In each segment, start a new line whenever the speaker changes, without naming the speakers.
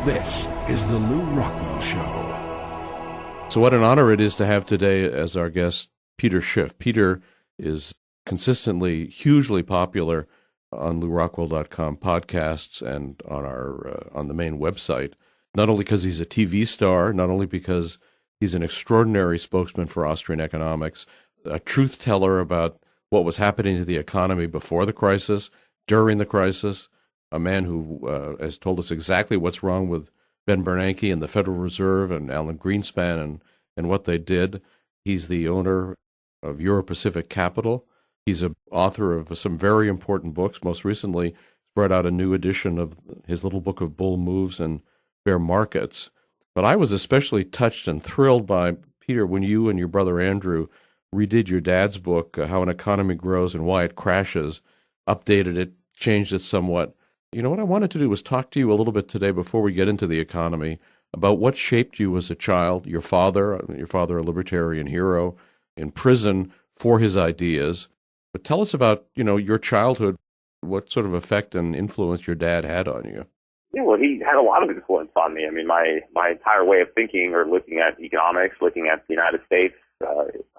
This is the Lew Rockwell Show.
So what an honor it is to have today as our guest Peter Schiff. Peter is consistently hugely popular on LewRockwell.com podcasts and on our on the main website, not only because he's a TV star, not only because he's an extraordinary spokesman for Austrian economics, a truth teller about what was happening to the economy before the crisis, during the crisis, a man who has told us exactly what's wrong with Ben Bernanke and the Federal Reserve and Alan Greenspan and what they did. He's the owner of Euro-Pacific Capital. He's an author of some very important books. Most recently, brought out a new edition of his little book of bull moves and bear markets. But I was especially touched and thrilled by, Peter, when you and your brother Andrew redid your dad's book, How an Economy Grows and Why It Crashes, updated it, changed it somewhat. You know, what I wanted to do was talk to you a little bit today before we get into the economy about what shaped you as a child, your father a libertarian hero, in prison for his ideas. But tell us about, your childhood, what sort of effect and influence your dad had on you.
Yeah, well, he had a lot of influence on me. I mean, my entire way of thinking or looking at economics, looking at the United States,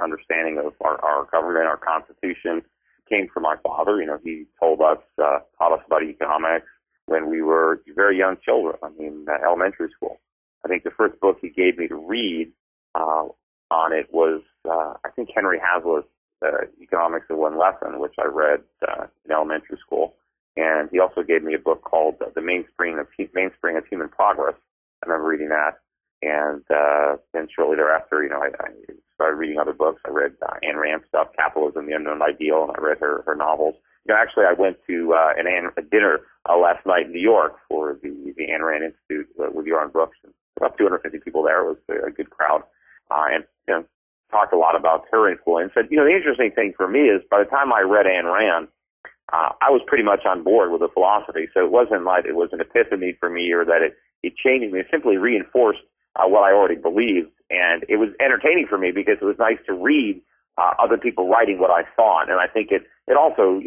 understanding of our government, our Constitution, came from my father. He taught us about economics when we were very young children. Elementary school. I think the first book he gave me to read on it was, I think, Henry Hazlitt's Economics in One Lesson, which I read in elementary school. And he also gave me a book called The Mainspring of Human Progress. I remember reading that. And then shortly thereafter, I started reading other books. I read Ayn Rand stuff, Capitalism, The Unknown Ideal, and I read her novels. Actually, I went to a dinner last night in New York for the Ayn Rand Institute with Yaron Brooks. About 250 people there. It was a good crowd. And talked a lot about her influence. And, the interesting thing for me is by the time I read Ayn Rand, I was pretty much on board with the philosophy. So it wasn't like it was an epiphany for me or that it changed me. It simply reinforced what I already believed. And it was entertaining for me because it was nice to read other people writing what I thought. And I think it also,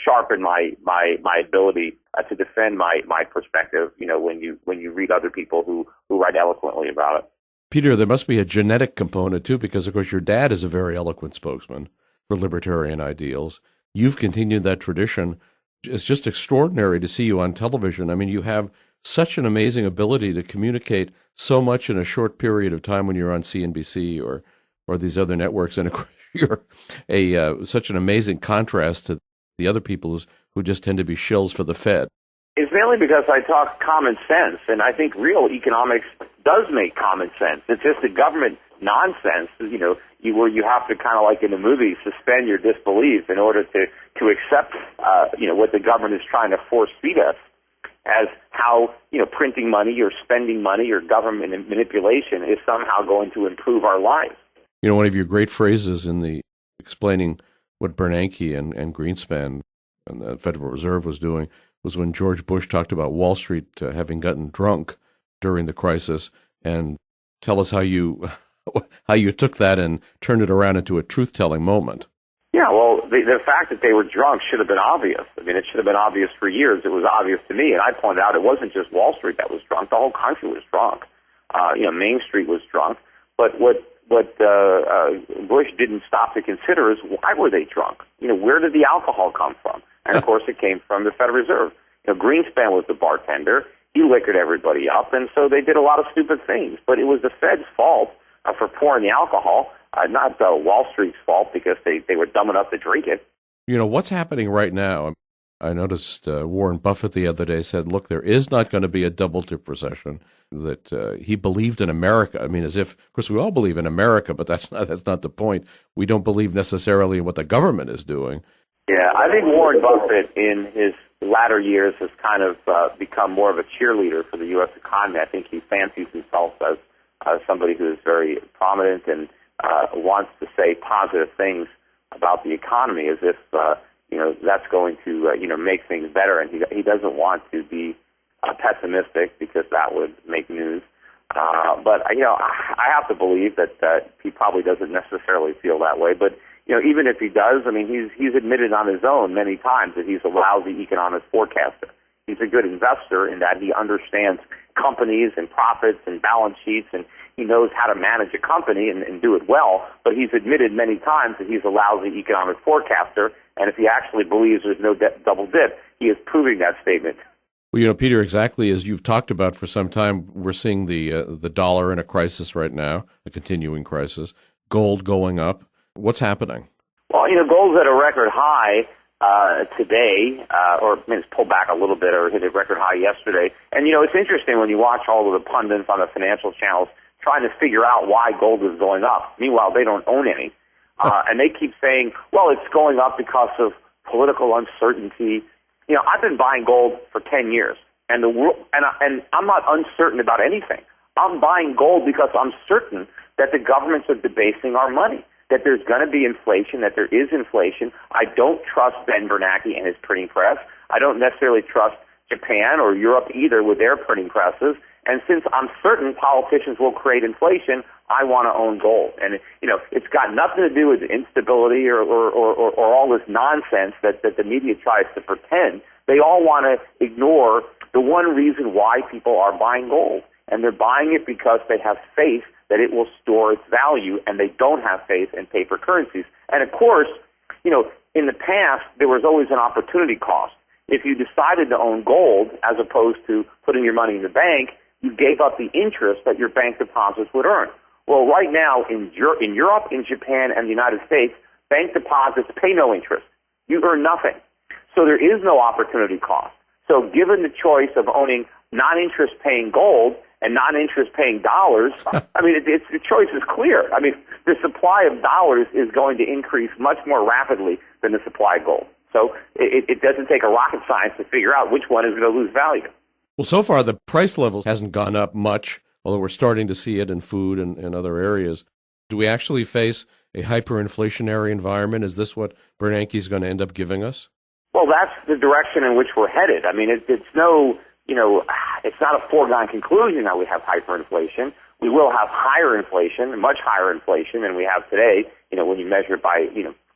sharpened my ability to defend my perspective, when you read other people who write eloquently about it.
Peter, there must be a genetic component, too, because, of course, your dad is a very eloquent spokesman for libertarian ideals. You've continued that tradition. It's just extraordinary to see you on television. I mean, you have such an amazing ability to communicate so much in a short period of time when you're on CNBC or these other networks. And, of course, you're such an amazing contrast to the other people who just tend to be shills for the Fed.
It's mainly because I talk common sense, and I think real economics does make common sense. It's just the government nonsense, where you have to kind of like in the movies suspend your disbelief in order to accept, what the government is trying to force feed us as how, printing money or spending money or government manipulation is somehow going to improve our lives.
One of your great phrases in the explaining what Bernanke and Greenspan and the Federal Reserve was doing was when George Bush talked about Wall Street having gotten drunk during the crisis. And tell us how you took that and turned it around into a truth-telling moment.
Yeah, well, the fact that they were drunk should have been obvious. I mean, it should have been obvious for years. It was obvious to me, and I pointed out it wasn't just Wall Street that was drunk. The whole country was drunk. Main Street was drunk. But what Bush didn't stop to consider is why were they drunk? Where did the alcohol come from? And, of course, it came from the Federal Reserve. Greenspan was the bartender. He liquored everybody up, and so they did a lot of stupid things. But it was the Fed's fault for pouring the alcohol, not Wall Street's fault because they were dumb enough to drink it.
What's happening right now? I noticed Warren Buffett the other day said, look, there is not going to be a double-dip recession, that he believed in America. I mean, as if, of course, we all believe in America, but that's not the point. We don't believe necessarily in what the government is doing.
Yeah, I think Warren Buffett in his latter years has kind of become more of a cheerleader for the U.S. economy. I think he fancies himself as somebody who is very prominent and wants to say positive things about the economy as if, that's going to, make things better. And he doesn't want to be pessimistic because that would make news. But, I have to believe that he probably doesn't necessarily feel that way. But, even if he does, I mean, he's admitted on his own many times that he's a lousy economic forecaster. He's a good investor in that he understands companies and profits and balance sheets, and he knows how to manage a company and do it well, but he's admitted many times that he's a lousy economic forecaster, and if he actually believes there's no double dip, he is proving that statement.
Well, Peter, exactly as you've talked about for some time, we're seeing the dollar in a crisis right now, a continuing crisis, gold going up. What's happening?
Well, gold's at a record high today, or it's pulled back a little bit or hit a record high yesterday. And, it's interesting when you watch all of the pundits on the financial channels trying to figure out why gold is going up. Meanwhile, they don't own any. And they keep saying, well, it's going up because of political uncertainty. I've been buying gold for 10 years, and the world, and I'm not uncertain about anything. I'm buying gold because I'm certain that the governments are debasing our money, that there's going to be inflation, that there is inflation. I don't trust Ben Bernanke and his printing press. I don't necessarily trust Japan or Europe either with their printing presses. And since I'm certain politicians will create inflation, I want to own gold. And, it's got nothing to do with instability or all this nonsense that the media tries to pretend. They all want to ignore the one reason why people are buying gold. And they're buying it because they have faith that it will store its value, and they don't have faith in paper currencies. And, of course, in the past, there was always an opportunity cost. If you decided to own gold as opposed to putting your money in the bank, you gave up the interest that your bank deposits would earn. Well, right now in Europe, in Japan, and the United States, bank deposits pay no interest. You earn nothing. So there is no opportunity cost. So given the choice of owning non-interest paying gold and non-interest paying dollars, the choice is clear. The supply of dollars is going to increase much more rapidly than the supply of gold. So it doesn't take a rocket science to figure out which one is going to lose value.
Well, so far the price level hasn't gone up much, although we're starting to see it in food and other areas. Do we actually face a hyperinflationary environment? Is this what Bernanke is going to end up giving us?
Well, that's the direction in which we're headed. It's not a foregone conclusion that we have hyperinflation. We will have higher inflation, much higher inflation than we have today, when you measure it by,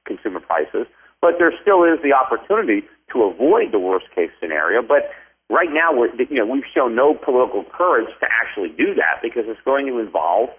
consumer prices. But there still is the opportunity to avoid the worst case scenario. But right now, we've shown no political courage to actually do that because it's going to involve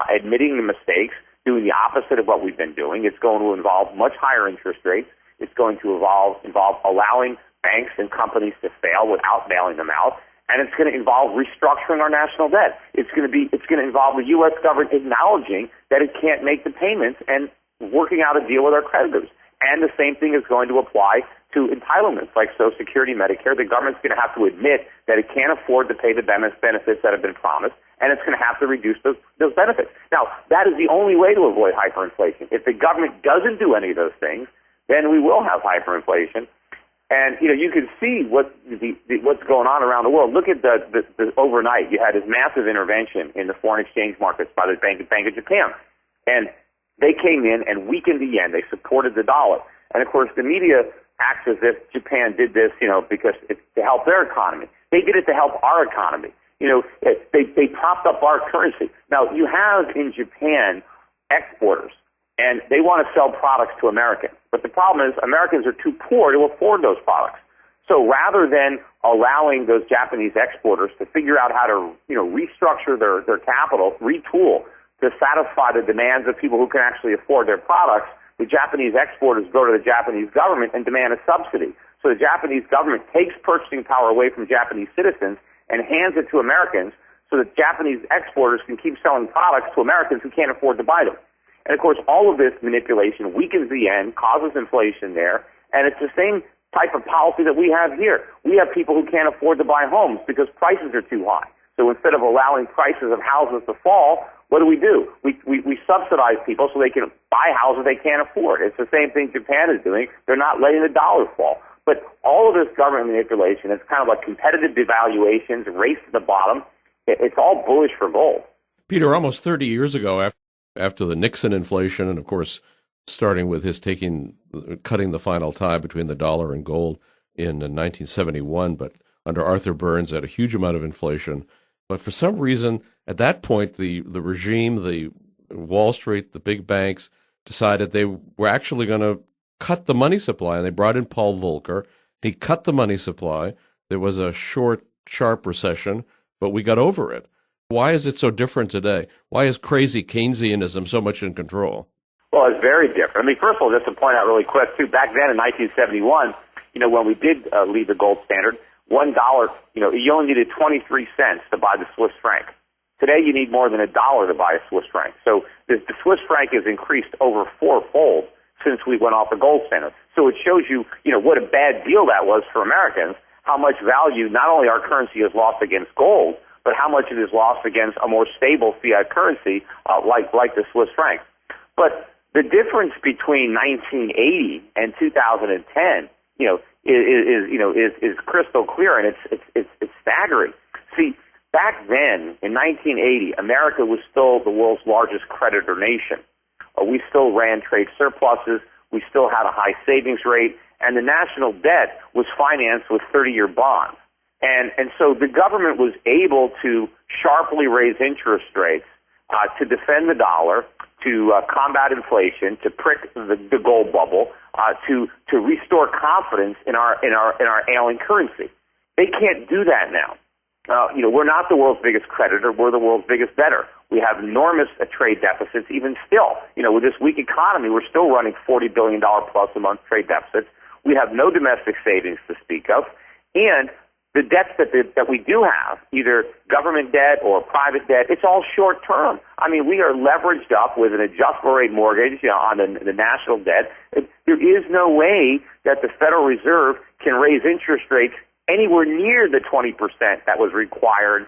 admitting the mistakes, doing the opposite of what we've been doing. It's going to involve much higher interest rates. It's going to involve allowing banks and companies to fail without bailing them out. And it's going to involve restructuring our national debt. It's going to involve the U.S. government acknowledging that it can't make the payments and working out a deal with our creditors. And the same thing is going to apply to entitlements like Social Security, Medicare. The government's going to have to admit that it can't afford to pay the benefits that have been promised, and it's going to have to reduce those benefits. Now, that is the only way to avoid hyperinflation. If the government doesn't do any of those things, then we will have hyperinflation. And, you can see what's going on around the world. Look at the overnight. You had this massive intervention in the foreign exchange markets by the Bank of Japan. And they came in and weakened the yen. They supported the dollar. And, of course, the media acts as if Japan did this, because it's to help their economy. They did it to help our economy. They propped up our currency. Now, you have in Japan exporters, and they want to sell products to Americans. But the problem is Americans are too poor to afford those products. So rather than allowing those Japanese exporters to figure out how to, restructure their capital, retool to satisfy the demands of people who can actually afford their products, the Japanese exporters go to the Japanese government and demand a subsidy. So the Japanese government takes purchasing power away from Japanese citizens and hands it to Americans so that Japanese exporters can keep selling products to Americans who can't afford to buy them. And, of course, all of this manipulation weakens the yen, causes inflation there, and it's the same type of policy that we have here. We have people who can't afford to buy homes because prices are too high. So instead of allowing prices of houses to fall, what do? We subsidize people so they can buy houses they can't afford. It's the same thing Japan is doing. They're not letting the dollar fall. But all of this government manipulation, it's kind of like competitive devaluations, race to the bottom. It's all bullish for gold.
Peter, almost 30 years ago, after the Nixon inflation, and of course, starting with his cutting the final tie between the dollar and gold in 1971, but under Arthur Burns had a huge amount of inflation. But for some reason, at that point, the regime, the Wall Street, the big banks, decided they were actually going to cut the money supply, and they brought in Paul Volcker. He cut the money supply. There was a short, sharp recession but we got over it. Why is it so different today? Why is crazy Keynesianism so much in control?
Well, it's very different. I mean, first of all, just to point out really quick, too, back then in 1971, when we did leave the gold standard, $1, you only needed 23 cents to buy the Swiss franc. Today, you need more than $1 to buy a Swiss franc. So the Swiss franc has increased over fourfold since we went off the gold standard. So it shows you, what a bad deal that was for Americans, how much value not only our currency has lost against gold, but how much it has lost against a more stable fiat currency like the Swiss franc. But the difference between 1980 and 2010, is crystal clear, and it's staggering. See, back then in 1980, America was still the world's largest creditor nation. We still ran trade surpluses. We still had a high savings rate, and the national debt was financed with 30-year bonds. And so the government was able to sharply raise interest rates to defend the dollar, to combat inflation, to prick the gold bubble, to restore confidence in our ailing currency. They can't do that now. We're not the world's biggest creditor. We're the world's biggest debtor. We have enormous trade deficits even still. With this weak economy, we're still running $40 billion plus a month trade deficits. We have no domestic savings to speak of. And the debts that we do have, either government debt or private debt, it's all short term. I mean, we are leveraged up with an adjustable rate mortgage on the national debt. There is no way that the Federal Reserve can raise interest rates anywhere near the 20% that was required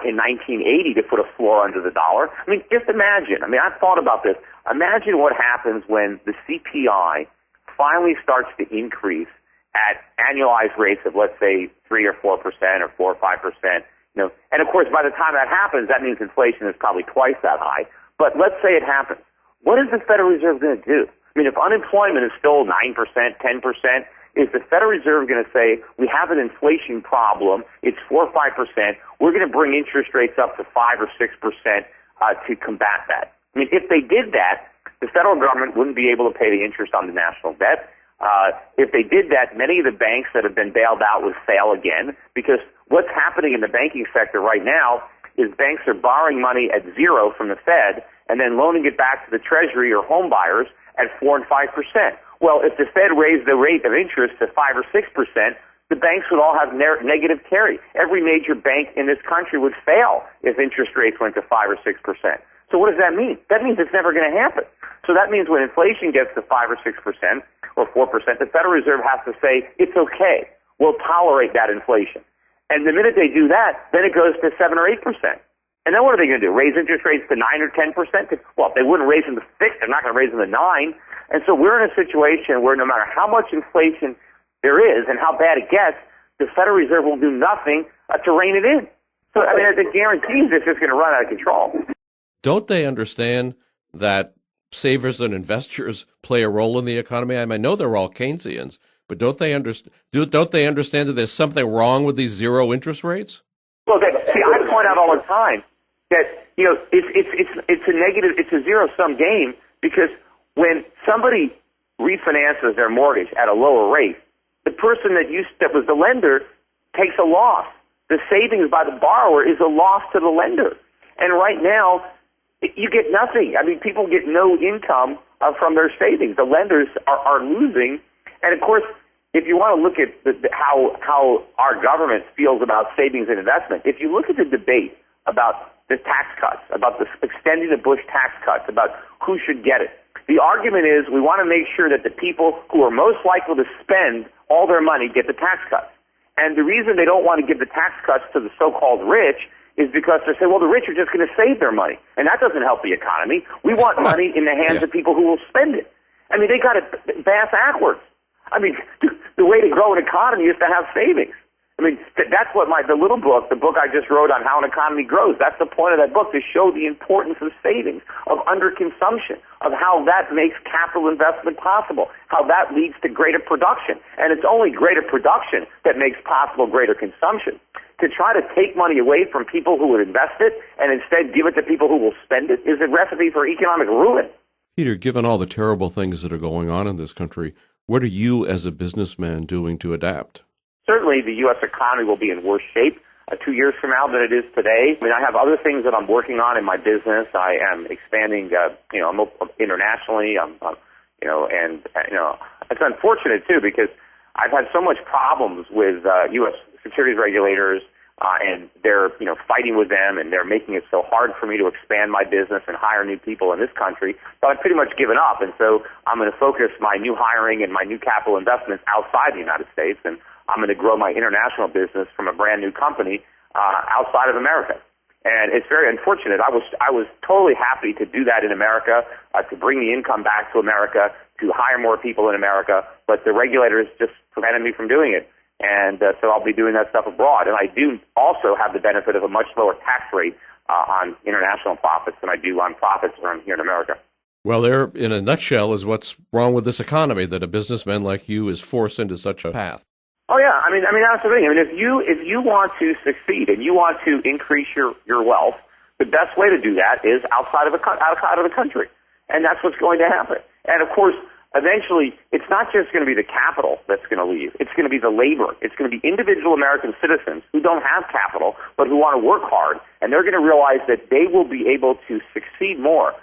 in 1980 to put a floor under the dollar. I mean, just imagine. I mean, I've thought about this. Imagine what happens when the CPI finally starts to increase at annualized rates of, let's say, 3 or 4% or 4 or 5%. And of course, by the time that happens, that means inflation is probably twice that high. But let's say it happens. What is the Federal Reserve going to do? I mean, if unemployment is still 9%, 10%, is the Federal Reserve going to say, we have an inflation problem, it's 4 or 5%, we're going to bring interest rates up to 5 or 6% to combat that? I mean, if they did that, the federal government wouldn't be able to pay the interest on the national debt. If they did that, many of the banks that have been bailed out would fail again, because what's happening in the banking sector right now is banks are borrowing money at zero from the Fed and then loaning it back to the Treasury or home buyers at 4 and 5%. Well, if the Fed raised the rate of interest to 5 or 6%, the banks would all have negative carry. Every major bank in this country would fail if interest rates went to 5 or 6%. So what does that mean? That means it's never going to happen. So that means when inflation gets to 5 or 6% or 4%, the Federal Reserve has to say, it's okay. We'll tolerate that inflation. And the minute they do that, then it goes to 7 or 8%. And then what are they going to do? Raise interest rates to 9 or 10%? Well, if they wouldn't raise them to 6, they're not going to raise them to 9. And so we're in a situation where no matter how much inflation there is and how bad it gets, the Federal Reserve will do nothing to rein it in. So, I mean, it guarantees it's just going to run out of control.
Don't they understand that savers and investors play a role in the economy? I mean, I know they're all Keynesians, but don't they understand that there's something wrong with these zero interest rates?
Well, I point out all the time that it's a zero-sum game, because when somebody refinances their mortgage at a lower rate, the person that was the lender takes a loss. The savings by the borrower is a loss to the lender. And right now, you get nothing. I mean, people get no income from their savings. The lenders are losing. And of course, if you want to look at how our government feels about savings and investment, if you look at the debate about the tax cuts, about extending the Bush tax cuts, about who should get it, the argument is we want to make sure that the people who are most likely to spend all their money get the tax cuts. And the reason they don't want to give the tax cuts to the so-called rich is because they say, well, the rich are just going to save their money. And that doesn't help the economy. We want money in the hands of people who will spend it. I mean, they got it bass backwards. I mean, the way to grow an economy is to have savings. I mean, that's what the little book, the book I just wrote on how an economy grows, that's the point of that book, to show the importance of savings, of underconsumption, of how that makes capital investment possible, how that leads to greater production. And it's only greater production that makes possible greater consumption. To try to take money away from people who would invest it and instead give it to people who will spend it is a recipe for economic ruin.
Peter, given all the terrible things that are going on in this country, what are you as a businessman doing to adapt?
Certainly, the U.S. economy will be in worse shape 2 years from now than it is today. I mean, I have other things that I'm working on in my business. I am expanding, I'm internationally. It's unfortunate too because I've had so much problems with U.S. securities regulators, and they're, fighting with them, and they're making it so hard for me to expand my business and hire new people in this country. So I've pretty much given up, and so I'm going to focus my new hiring and my new capital investments outside the United States, and I'm going to grow my international business from a brand new company outside of America. And it's very unfortunate. I was totally happy to do that in America, to bring the income back to America, to hire more people in America, but the regulators just prevented me from doing it. And so I'll be doing that stuff abroad. And I do also have the benefit of a much lower tax rate on international profits than I do on profits earned here in America.
Well, there, in a nutshell, is what's wrong with this economy, that a businessman like you is forced into such a path.
Oh yeah, I mean that's the thing. I mean, if you want to succeed and you want to increase your wealth, the best way to do that is outside of the country, and that's what's going to happen. And of course, eventually, it's not just going to be the capital that's going to leave. It's going to be the labor. It's going to be individual American citizens who don't have capital but who want to work hard, and they're going to realize that they will be able to succeed more,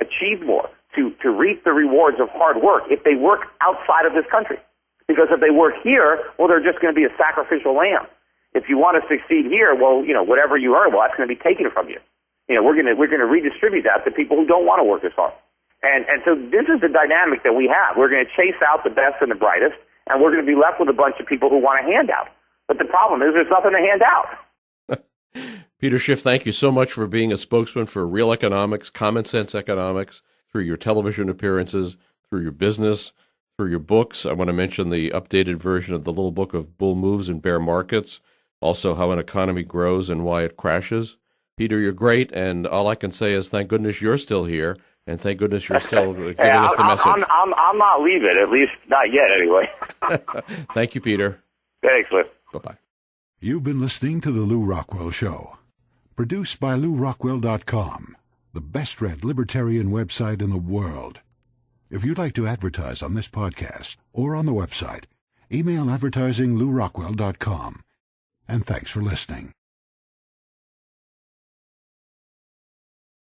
achieve more, to reap the rewards of hard work if they work outside of this country. Because if they work here, well, they're just going to be a sacrificial lamb. If you want to succeed here, well, whatever you earn, well, that's going to be taken from you. We're going to redistribute that to people who don't want to work as hard. And so this is the dynamic that we have. We're going to chase out the best and the brightest, and we're going to be left with a bunch of people who want a handout. But the problem is there's nothing to hand out.
Peter Schiff, thank you so much for being a spokesman for real economics, common sense economics, through your television appearances, through your business, through your books. I want to mention the updated version of the little book of Bull Moves and Bear Markets, also How an Economy Grows and Why It Crashes. Peter, you're great, and all I can say is thank goodness you're still here, and thank goodness you're still giving us the message.
I'm not leaving, at least not yet anyway.
Thank you, Peter.
Thanks, Liv.
Bye-bye.
You've been listening to The Lew Rockwell Show, produced by LewRockwell.com, the best-read libertarian website in the world. If you'd like to advertise on this podcast or on the website, email advertising@LewRockwell.com. And thanks for listening.